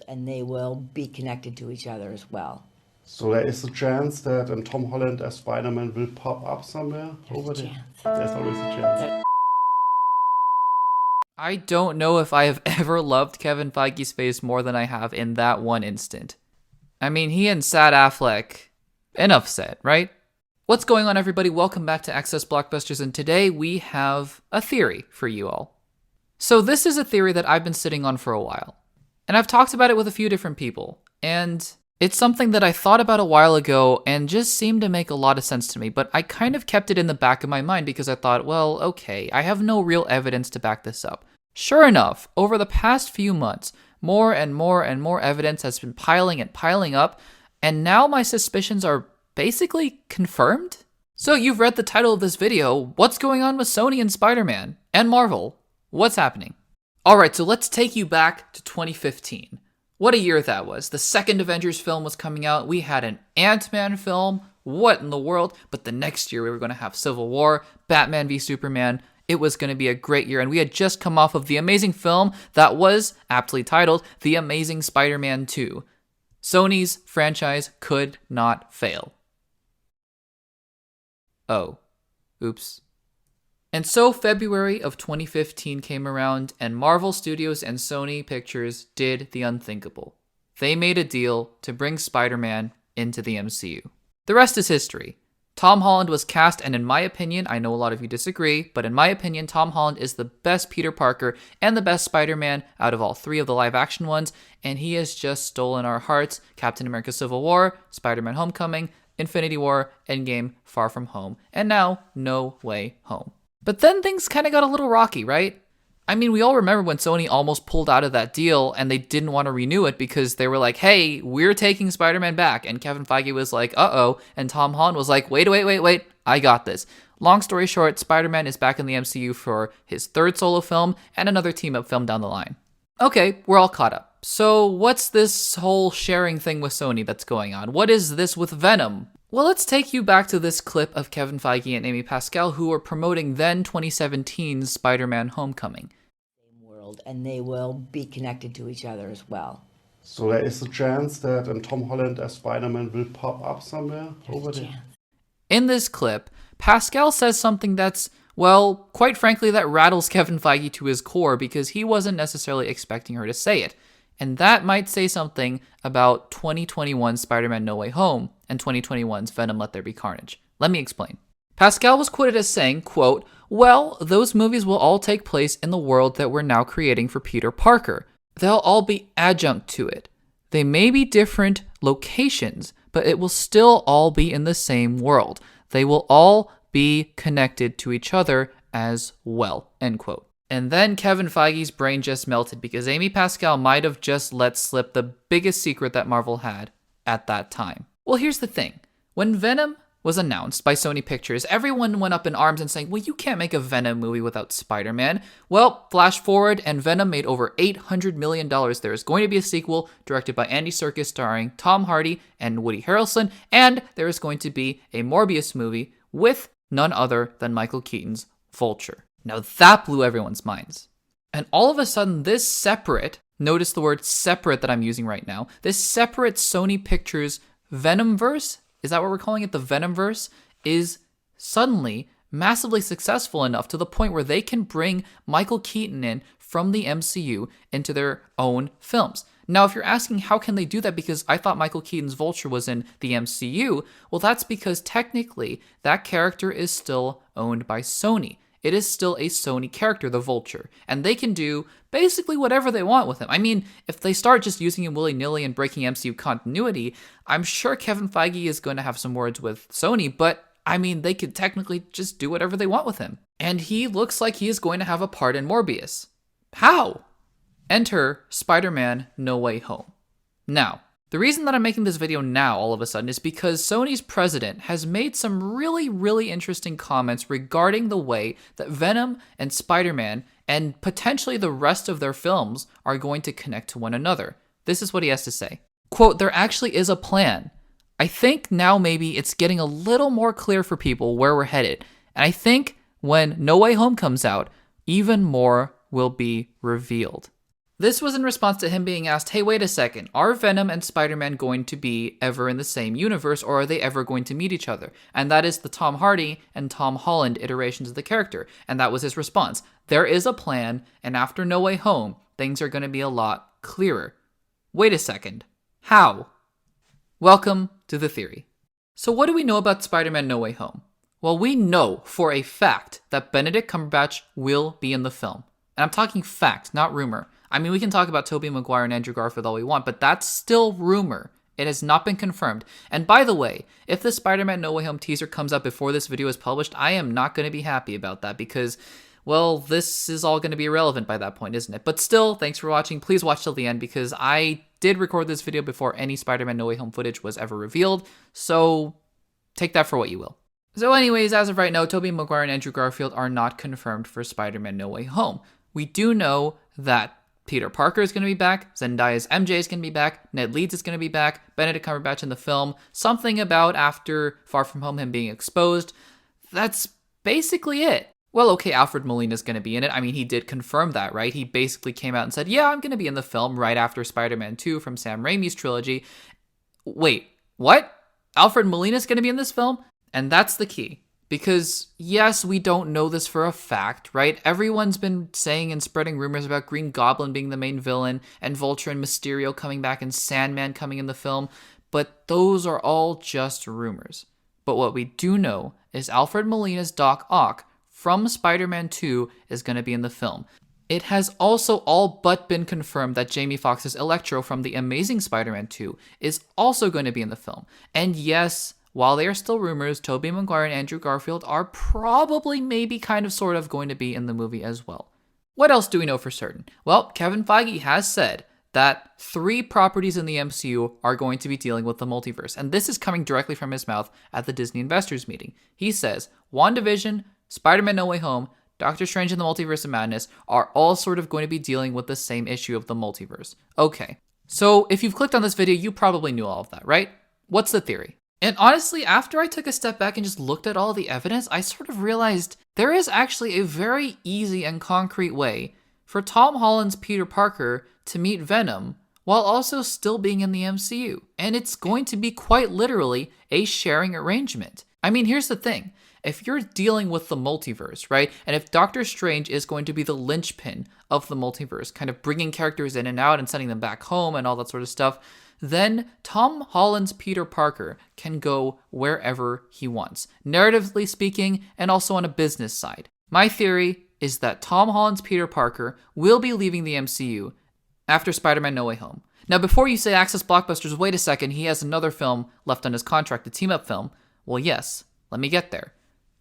and they will be connected to each other as well. So there is a chance that Tom Holland as Spider-Man will pop up somewhere There's over a there. chance. There's always a chance. I don't know if I have ever loved Kevin Feige's face more than I have in that one instant. I mean, he and Sad Affleck, enough said, right? What's going on, everybody? Welcome back to Access Blockbusters, and today we have a theory for you all. So this is a theory that I've been sitting on for a while, and I've talked about it with a few different people, and it's something that I thought about a while ago and just seemed to make a lot of sense to me, but I kind of kept it in the back of my mind because I thought, well, okay, I have no real evidence to back this up. Sure enough, over the past few months, more and more and more evidence has been piling and piling up, and now my suspicions are basically confirmed? So you've read the title of this video, what's going on with Sony and Spider-Man? And Marvel? What's happening? Alright, so let's take you back to 2015. What a year that was. The second Avengers film was coming out, we had an Ant-Man film, what in the world? But the next year we were going to have Civil War, Batman v Superman. It was going to be a great year, and we had just come off of the amazing film that was aptly titled The Amazing Spider-Man 2. Sony's franchise could not fail. Oh, oops. And so February of 2015 came around, and Marvel Studios and Sony Pictures did the unthinkable. They made a deal to bring Spider-Man into the MCU. The rest is history. Tom Holland was cast, and in my opinion, I know a lot of you disagree, but in my opinion, Tom Holland is the best Peter Parker and the best Spider-Man out of all three of the live-action ones, and he has just stolen our hearts. Captain America Civil War, Spider-Man Homecoming, Infinity War, Endgame, Far From Home, and now No Way Home. But then things kind of got a little rocky, right? I mean, we all remember when Sony almost pulled out of that deal and they didn't want to renew it because they were like, hey, we're taking Spider-Man back. And Kevin Feige was like, uh-oh. And Tom Holland was like, wait, I got this. Long story short, Spider-Man is back in the MCU for his third solo film and another team-up film down the line. Okay, we're all caught up. So what's this whole sharing thing with Sony that's going on? What is this with Venom? Well, let's take you back to this clip of Kevin Feige and Amy Pascal, who were promoting then 2017's Spider-Man Homecoming. World, and they will be connected to each other as well. So there is a chance that Tom Holland as Spider-Man will pop up somewhere There's over a there. chance. In this clip, Pascal says something that's, well, quite frankly, that rattles Kevin Feige to his core because he wasn't necessarily expecting her to say it. And that might say something about 2021's Spider-Man No Way Home and 2021's Venom Let There Be Carnage. Let me explain. Pascal was quoted as saying, quote, well, those movies will all take place in the world that we're now creating for Peter Parker. They'll all be adjunct to it. They may be different locations, but it will still all be in the same world. They will all be connected to each other as well, end quote. And then Kevin Feige's brain just melted because Amy Pascal might have just let slip the biggest secret that Marvel had at that time. Well, here's the thing. When Venom was announced by Sony Pictures, everyone went up in arms and saying, well, you can't make a Venom movie without Spider-Man. Well, flash forward, and Venom made over $800 million. There is going to be a sequel directed by Andy Serkis starring Tom Hardy and Woody Harrelson, and there is going to be a Morbius movie with none other than Michael Keaton's Vulture. Now that blew everyone's minds. And all of a sudden, this separate, notice the word separate that I'm using right now, this separate Sony Pictures Venomverse, is that what we're calling it? The Venomverse is suddenly massively successful enough to the point where they can bring Michael Keaton in from the MCU into their own films. Now, if you're asking how can they do that because I thought Michael Keaton's Vulture was in the MCU, well, that's because technically that character is still owned by Sony. It is still a Sony character, the Vulture, and they can do basically whatever they want with him. I mean, if they start just using him willy-nilly and breaking MCU continuity, I'm sure Kevin Feige is going to have some words with Sony, but I mean, they could technically just do whatever they want with him. And he looks like he is going to have a part in Morbius. How? Enter Spider-Man No Way Home. Now, the reason that I'm making this video now all of a sudden is because Sony's president has made some really interesting comments regarding the way that Venom and Spider-Man and potentially the rest of their films are going to connect to one another. This is what he has to say. Quote, there actually is a plan. I think now maybe it's getting a little more clear for people where we're headed. And I think when No Way Home comes out, even more will be revealed. This was in response to him being asked, hey, wait a second, are Venom and Spider-Man going to be ever in the same universe, or are they ever going to meet each other? And that is the Tom Hardy and Tom Holland iterations of the character. And that was his response. There is a plan, and after No Way Home, things are going to be a lot clearer. Wait a second. How? Welcome to the theory. So what do we know about Spider-Man No Way Home? Well, we know for a fact that Benedict Cumberbatch will be in the film. And I'm talking fact, not rumor. I mean, we can talk about Tobey Maguire and Andrew Garfield all we want, but that's still rumor. It has not been confirmed. And by the way, if the Spider-Man No Way Home teaser comes up before this video is published, I am not going to be happy about that because, well, this is all going to be irrelevant by that point, isn't it? But still, thanks for watching. Please watch till the end because I did record this video before any Spider-Man No Way Home footage was ever revealed, so take that for what you will. So anyways, as of right now, Tobey Maguire and Andrew Garfield are not confirmed for Spider-Man No Way Home. We do know that Peter Parker is going to be back, Zendaya's MJ is going to be back, Ned Leeds is going to be back, Benedict Cumberbatch in the film, something about after Far From Home him being exposed. That's basically it. Well, okay, Alfred Molina's going to be in it. I mean, he did confirm that, right? He basically came out and said, yeah, I'm going to be in the film right after Spider-Man 2 from Sam Raimi's trilogy. Wait, what? Alfred Molina's going to be in this film? And that's the key. Because, yes, we don't know this for a fact, right? Everyone's been saying and spreading rumors about Green Goblin being the main villain, and Vulture and Mysterio coming back, and Sandman coming in the film, but those are all just rumors. But what we do know is Alfred Molina's Doc Ock from Spider-Man 2 is going to be in the film. It has also all but been confirmed that Jamie Foxx's Electro from The Amazing Spider-Man 2 is also going to be in the film. And yes, while they are still rumors, Tobey Maguire and Andrew Garfield are probably maybe kind of sort of going to be in the movie as well. What else do we know for certain? Well, Kevin Feige has said that 3 properties in the MCU are going to be dealing with the multiverse, and this is coming directly from his mouth at the Disney Investors meeting. He says, WandaVision, Spider-Man No Way Home, Doctor Strange and the Multiverse of Madness are all sort of going to be dealing with the same issue of the multiverse. Okay, so if you've clicked on this video, you probably knew all of that, right? What's the theory? And honestly, after I took a step back and just looked at all the evidence, I sort of realized there is actually a very easy and concrete way for Tom Holland's Peter Parker to meet Venom while also still being in the MCU. And it's going to be quite literally a sharing arrangement. I mean, here's the thing. If you're dealing with the multiverse, right? And if Doctor Strange is going to be the linchpin of the multiverse, kind of bringing characters in and out and sending them back home and all that sort of stuff, then Tom Holland's Peter Parker can go wherever he wants, narratively speaking, and also on a business side. My theory is that Tom Holland's Peter Parker will be leaving the MCU after Spider-Man No Way Home. Now, before you say Access Blockbusters, wait a second, he has another film left on his contract, a team-up film. Well, yes, let me get there.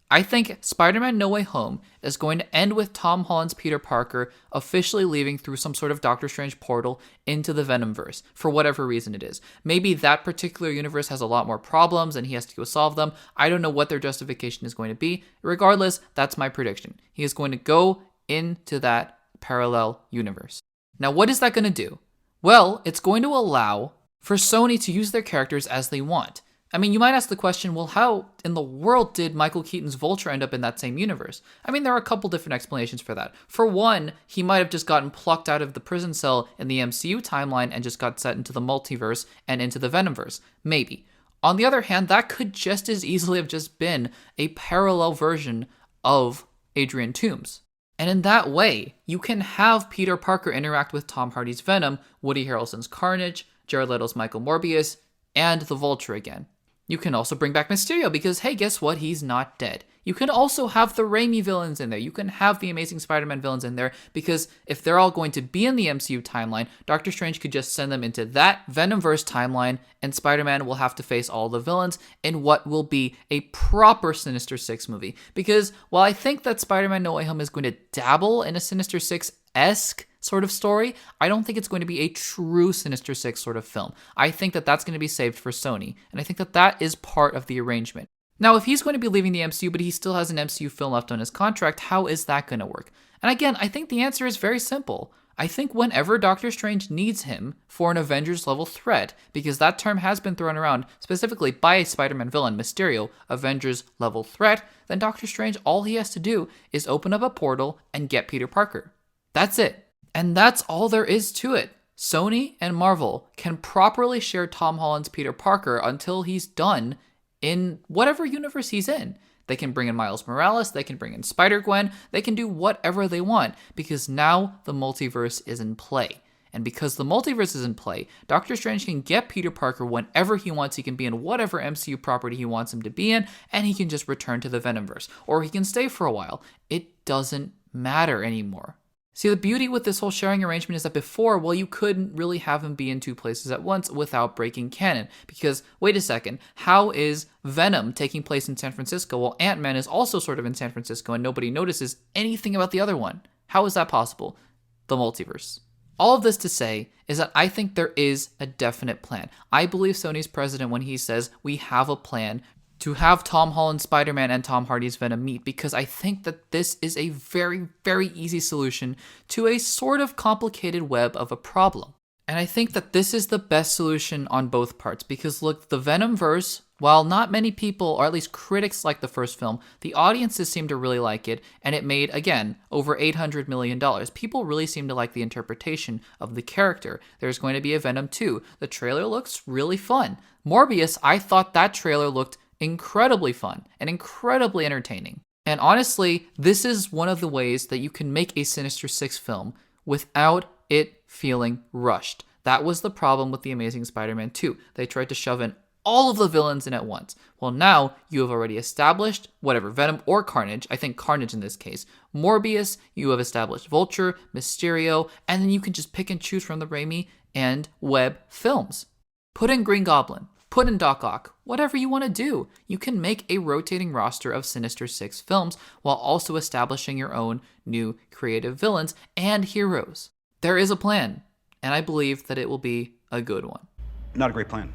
I think Spider-Man No Way Home is going to end with Tom Holland's Peter Parker officially leaving through some sort of Doctor Strange portal into the Venomverse, for whatever reason it is. Maybe that particular universe has a lot more problems and he has to go solve them. I don't know what their justification is going to be. Regardless, that's my prediction. He is going to go into that parallel universe. Now, what is that going to do? Well, it's going to allow for Sony to use their characters as they want. I mean, you might ask the question, well, how in the world did Michael Keaton's Vulture end up in that same universe? I mean, there are a couple different explanations for that. For one, he might have just gotten plucked out of the prison cell in the MCU timeline and just got set into the multiverse and into the Venomverse. Maybe. On the other hand, that could just as easily have just been a parallel version of Adrian Toomes. And in that way, you can have Peter Parker interact with Tom Hardy's Venom, Woody Harrelson's Carnage, Jared Leto's Michael Morbius, and the Vulture again. You can also bring back Mysterio because, hey, guess what? He's not dead. You can also have the Raimi villains in there. You can have the Amazing Spider-Man villains in there because if they're all going to be in the MCU timeline, Doctor Strange could just send them into that Venomverse timeline and Spider-Man will have to face all the villains in what will be a proper Sinister Six movie. Because while I think that Spider-Man No Way Home is going to dabble in a Sinister Six-esque sort of story, I don't think it's going to be a true Sinister Six sort of film. I think that that's going to be saved for Sony, and I think that that is part of the arrangement. Now, if he's going to be leaving the MCU, but he still has an MCU film left on his contract, how is that going to work? And again, I think the answer is very simple. I think whenever Doctor Strange needs him for an Avengers-level threat, because that term has been thrown around specifically by a Spider-Man villain, Mysterio, Avengers-level threat, then Doctor Strange, all he has to do is open up a portal and get Peter Parker. That's it. And that's all there is to it. Sony and Marvel can properly share Tom Holland's Peter Parker until he's done in whatever universe he's in. They can bring in Miles Morales, they can bring in Spider-Gwen, they can do whatever they want, because now the multiverse is in play. And because the multiverse is in play, Doctor Strange can get Peter Parker whenever he wants. He can be in whatever MCU property he wants him to be in, and he can just return to the Venomverse. Or he can stay for a while. It doesn't matter anymore. See, the beauty with this whole sharing arrangement is that before, well, you couldn't really have him be in two places at once without breaking canon. Because, wait a second, how is Venom taking place in San Francisco while Ant-Man is also sort of in San Francisco and nobody notices anything about the other one? How is that possible? The multiverse. All of this to say is that I think there is a definite plan. I believe Sony's president when he says we have a plan to have Tom Holland's Spider-Man and Tom Hardy's Venom meet, because I think that this is a very, very easy solution to a sort of complicated web of a problem. And I think that this is the best solution on both parts, because look, the Venomverse, while not many people, or at least critics, like the first film, the audiences seem to really like it, and it made, again, over $800 million. People really seem to like the interpretation of the character. There's going to be a Venom 2. The trailer looks really fun. Morbius, I thought that trailer looked incredibly fun and incredibly entertaining. And honestly, this is one of the ways that you can make a Sinister Six film without it feeling rushed. That was the problem with The Amazing Spider-Man 2. They tried to shove in all of the villains in at once. Well, now you have already established whatever, Venom or Carnage, I think Carnage in this case, Morbius, you have established Vulture, Mysterio, and then you can just pick and choose from the Raimi and Webb films. Put in Green Goblin, put in Doc Ock, whatever you want to do. You can make a rotating roster of Sinister Six films while also establishing your own new creative villains and heroes. There is a plan, and I believe that it will be a good one. Not a great plan.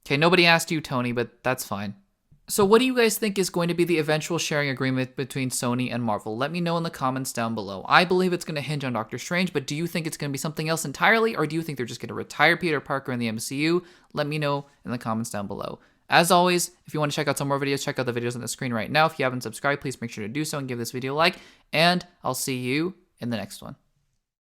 Okay, nobody asked you, Tony, but that's fine. So what do you guys think is going to be the eventual sharing agreement between Sony and Marvel? Let me know in the comments down below. I believe it's going to hinge on Doctor Strange, but do you think it's going to be something else entirely, or do you think they're just going to retire Peter Parker in the MCU? Let me know in the comments down below. As always, if you want to check out some more videos, check out the videos on the screen right now. If you haven't subscribed, please make sure to do so and give this video a like, and I'll see you in the next one.